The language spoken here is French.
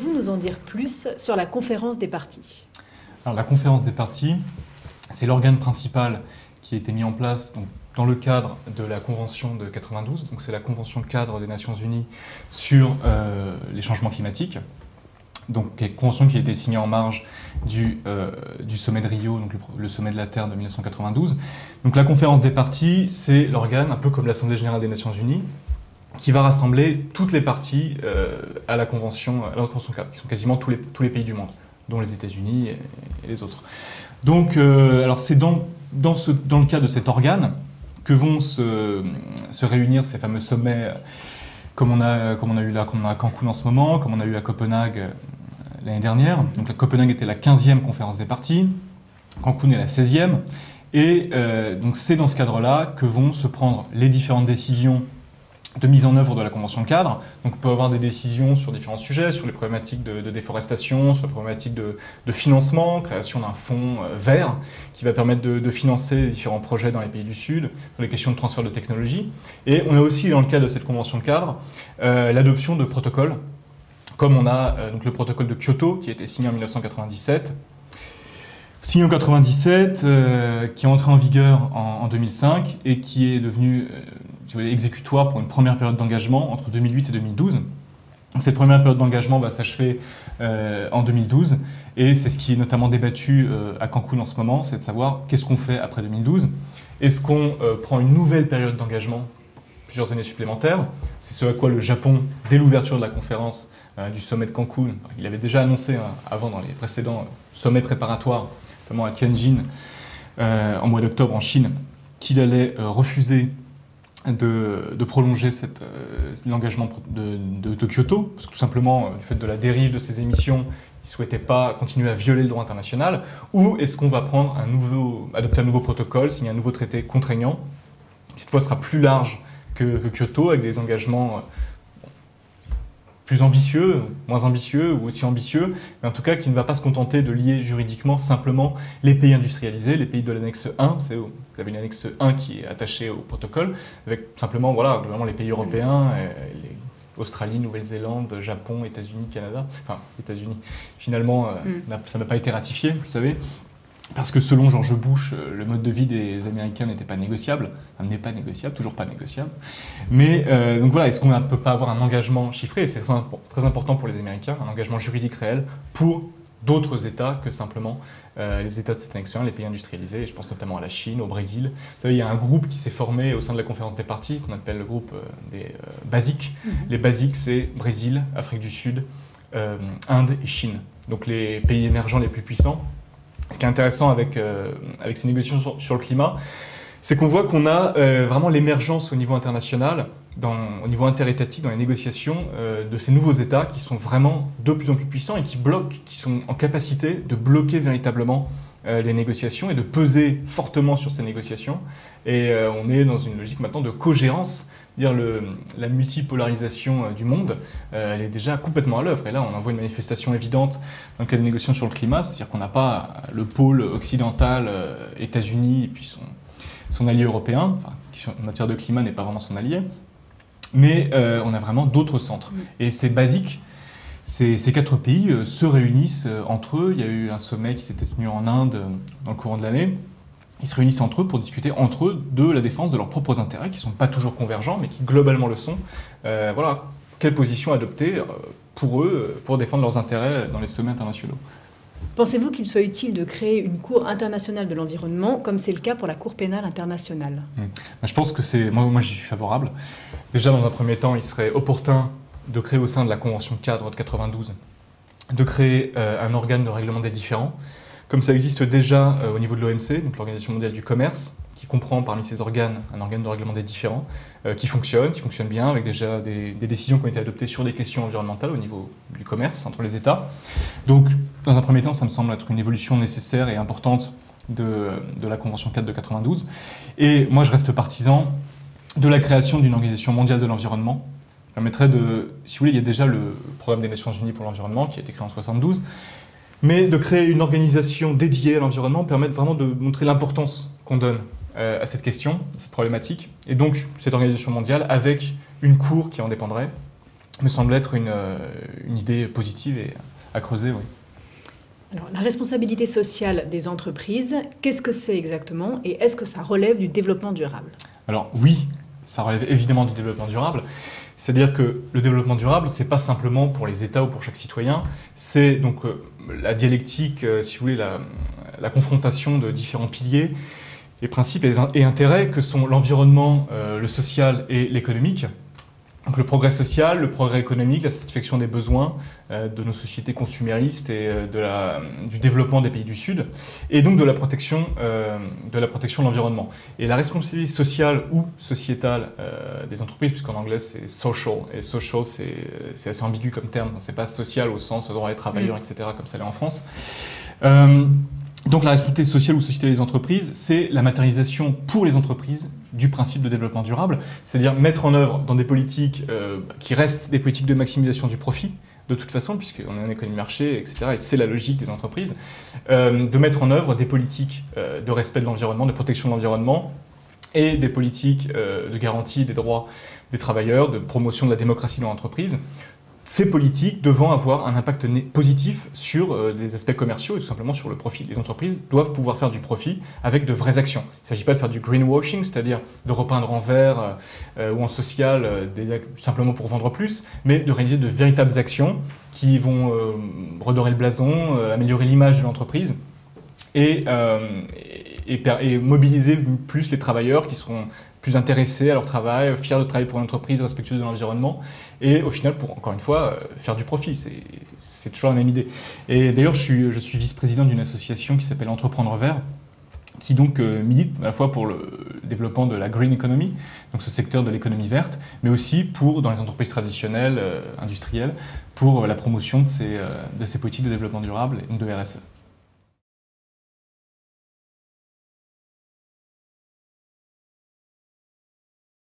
Pourriez-vous nous en dire plus sur la conférence des parties? Alors, la conférence des parties, c'est l'organe principal qui a été mis en place donc, dans le cadre de la Convention de 92. Donc, c'est la Convention cadre des Nations Unies sur les changements climatiques. Donc, une convention qui a été signée en marge du sommet de Rio, donc le sommet de la Terre de 1992. Donc, la conférence des parties, c'est l'organe, un peu comme l'Assemblée générale des Nations Unies, qui va rassembler toutes les parties à la convention cadre, qui sont quasiment tous les pays du monde, dont les États-Unis et les autres. Donc, alors c'est dans le cadre de cet organe que vont se réunir ces fameux sommets, comme on a eu là, comme on a à Cancun en ce moment, comme on a eu à Copenhague l'année dernière. Donc, la Copenhague était la 15e conférence des parties, Cancun est la 16e, et donc c'est dans ce cadre-là que vont se prendre les différentes décisions de mise en œuvre de la Convention cadre. Donc on peut avoir des décisions sur différents sujets, sur les problématiques de déforestation, sur les problématiques de financement, création d'un fonds vert qui va permettre de financer les différents projets dans les pays du Sud, sur les questions de transfert de technologie. Et on a aussi, dans le cadre de cette Convention cadre, l'adoption de protocoles, comme on a donc le protocole de Kyoto qui a été signé en 1997, signé en 1997, qui est entré en vigueur en 2005 et qui est devenu exécutoire pour une première période d'engagement entre 2008 et 2012. Cette première période d'engagement va s'achever en 2012 et c'est ce qui est notamment débattu à Cancun en ce moment, c'est de savoir qu'est-ce qu'on fait après 2012. Est-ce qu'on prend une nouvelle période d'engagement, plusieurs années supplémentaires? C'est ce à quoi le Japon, dès l'ouverture de la conférence du sommet de Cancun, il avait déjà annoncé avant dans les précédents sommets préparatoires, notamment à Tianjin en mois d'octobre en Chine, qu'il allait refuser de prolonger l'engagement de Kyoto, parce que tout simplement, du fait de la dérive de ces émissions, ils ne souhaitaient pas continuer à violer le droit international, ou est-ce qu'on va adopter un nouveau protocole, signer un nouveau traité contraignant, qui cette fois sera plus large que Kyoto, avec des engagements plus ambitieux, moins ambitieux ou aussi ambitieux, mais en tout cas qui ne va pas se contenter de lier juridiquement simplement les pays industrialisés, les pays de l'annexe 1, vous avez une annexe 1 qui est attachée au protocole, avec simplement globalement les pays européens, Australie, Nouvelle-Zélande, Japon, États-Unis, Canada, enfin États-Unis, finalement ça n'a pas été ratifié, vous savez, parce que selon George Bush, le mode de vie des Américains n'était pas négociable, n'est pas négociable, toujours pas négociable. Mais donc voilà, est-ce qu'on ne peut pas avoir un engagement chiffré, et c'est très important pour les Américains, un engagement juridique réel pour d'autres États que simplement les États de cette annexion, les pays industrialisés, et je pense notamment à la Chine, au Brésil. Vous savez, il y a un groupe qui s'est formé au sein de la conférence des parties, qu'on appelle le groupe des BASIC. Les BASIC, c'est Brésil, Afrique du Sud, Inde et Chine. Donc les pays émergents les plus puissants. Ce qui est intéressant avec ces négociations sur le climat, c'est qu'on voit qu'on a vraiment l'émergence au niveau international, au niveau interétatique, dans les négociations de ces nouveaux États qui sont vraiment de plus en plus puissants et qui sont en capacité de bloquer véritablement les négociations et de peser fortement sur ces négociations. Et on est dans une logique maintenant de cogérance. Dire la multipolarisation du monde, elle est déjà complètement à l'œuvre. Et là, on en voit une manifestation évidente dans le cadre des négociations sur le climat, c'est-à-dire qu'on n'a pas le pôle occidental, États-Unis, et puis son allié européen, qui en matière de climat n'est pas vraiment son allié, mais on a vraiment d'autres centres. Et c'est basique. Ces 4 pays se réunissent entre eux. Il y a eu un sommet qui s'était tenu en Inde dans le courant de l'année. Ils se réunissent entre eux pour discuter entre eux de la défense de leurs propres intérêts, qui ne sont pas toujours convergents, mais qui globalement le sont. Voilà, quelle position adopter pour eux, pour défendre leurs intérêts dans les sommets internationaux. Pensez-vous qu'il soit utile de créer une Cour internationale de l'environnement, comme c'est le cas pour la Cour pénale internationale? Je pense que c'est... Moi j'y suis favorable. Déjà, dans un premier temps, il serait opportun de créer au sein de la Convention cadre de 92, de créer un organe de règlement des différends, comme ça existe déjà au niveau de l'OMC, donc l'Organisation mondiale du commerce, qui comprend parmi ses organes un organe de règlement des différends, qui fonctionne bien, avec déjà des décisions qui ont été adoptées sur des questions environnementales au niveau du commerce entre les États. Donc, dans un premier temps, ça me semble être une évolution nécessaire et importante de la Convention cadre de 92. Et moi, je reste partisan de la création d'une Organisation mondiale de l'environnement, qui permettrait de... Si vous voulez, il y a déjà le Programme des Nations Unies pour l'environnement, qui a été créé en 1972, mais de créer une organisation dédiée à l'environnement permet vraiment de montrer l'importance qu'on donne à cette question, à cette problématique. Et donc, cette organisation mondiale, avec une cour qui en dépendrait, me semble être une idée positive et à creuser, oui. Alors, la responsabilité sociale des entreprises, qu'est-ce que c'est exactement et est-ce que ça relève du développement durable? Alors oui, ça relève évidemment du développement durable. C'est-à-dire que le développement durable, c'est pas simplement pour les États ou pour chaque citoyen, c'est donc la dialectique, si vous voulez, la confrontation de différents piliers, les principes et intérêts que sont l'environnement, le social et l'économique. Donc le progrès social, le progrès économique, la satisfaction des besoins de nos sociétés consuméristes et du développement des pays du Sud, et donc de la protection de l'environnement. Et la responsabilité sociale ou sociétale des entreprises, puisqu'en anglais c'est social, et social c'est assez ambigu comme terme, c'est pas social au sens droit des travailleurs, etc., comme ça l'est en France. Donc la responsabilité sociale ou sociétale des entreprises, c'est la matérialisation pour les entreprises du principe de développement durable, c'est-à-dire mettre en œuvre dans des politiques qui restent des politiques de maximisation du profit, de toute façon, puisqu'on est en économie de marché, etc., et c'est la logique des entreprises, de mettre en œuvre des politiques de respect de l'environnement, de protection de l'environnement, et des politiques de garantie des droits des travailleurs, de promotion de la démocratie dans l'entreprise, ces politiques devant avoir un impact positif sur des aspects commerciaux et tout simplement sur le profit. Les entreprises doivent pouvoir faire du profit avec de vraies actions. Il ne s'agit pas de faire du greenwashing, c'est-à-dire de repeindre en vert ou en social simplement pour vendre plus, mais de réaliser de véritables actions qui vont redorer le blason, améliorer l'image de l'entreprise et mobiliser plus les travailleurs qui seront plus intéressés à leur travail, fiers de travailler pour une entreprise respectueuse de l'environnement, et au final, pour, encore une fois, faire du profit. C'est toujours la même idée. Et d'ailleurs, je suis vice-président d'une association qui s'appelle Entreprendre Vert, qui donc milite à la fois pour le développement de la green economy, donc ce secteur de l'économie verte, mais aussi pour, dans les entreprises traditionnelles, industrielles, pour la promotion de ces politiques de développement durable et de RSE.